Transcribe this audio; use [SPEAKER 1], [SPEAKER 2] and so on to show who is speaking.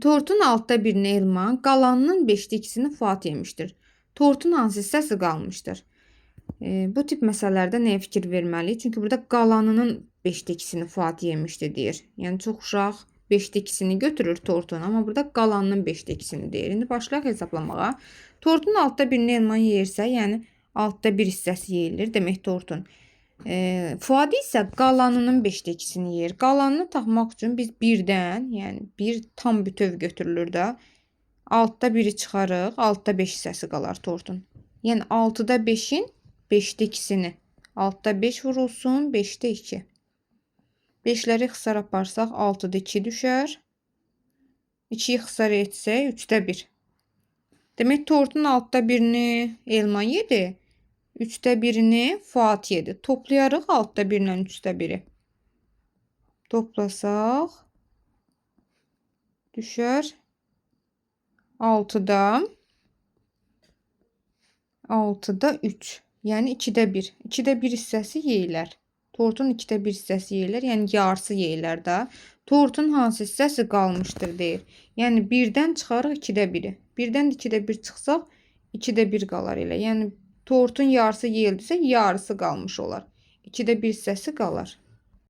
[SPEAKER 1] Tortun altta birini Elman, qalanının 5'te 2'sini Fuat yemişdir. Tortun hansı hissəsi qalmışdır? Bu tip məsələlərdə nəyə fikir verməliyik? Çünki burada qalanının 5'te 2'sini Fuat yemişdi deyir. Yəni çox uşaq 5'te 2'sini götürür tortun, amma burada qalanının 5'te 2'sini deyir. İndi başlayaq hesablamağa. Tortun altta birini Elman yeyirsə, yəni altta bir hissəsi yeyilir. Demək tortun. Fuad isə qalanının 5'te 2'sini yer. Qalanını tapmaq üçün biz birdən, yəni bir tam bütöv götürülür də. Altta 1'i çıxarıq, altta 5 hissəsi qalar tortun. Yəni 6'da 5'in 5'te 2'sini. Altta 5 vurulsun, 5'te 2. 5'ləri ixtisar aparsaq 6'da 2 düşər. 2'yi ixtisar etsək 3'də 1. Demək tortun altta birini Elman yedi. 3'də 1'ini Fuat yedi. Toplayarıq altta 1 ilə 3'də 1'i. Toplasaq düşər 6'da 3. Yəni 2'də 1. 2'də 1 hissəsi yeyilər. Tortun 2'də 1 hissəsi yeyilər. Yəni yarısı yeyilər də. Tortun hansı hissəsi qalmışdır deyir. Yəni 1'dən çıxarıq 2'də 1'i. 1'dən 2'də 1 çıxsaq 2'də 1 qalar elə. Yəni tortun yarısı yeyildisə yarısı qalmış olar. 2'də 1 hissəsi qalar.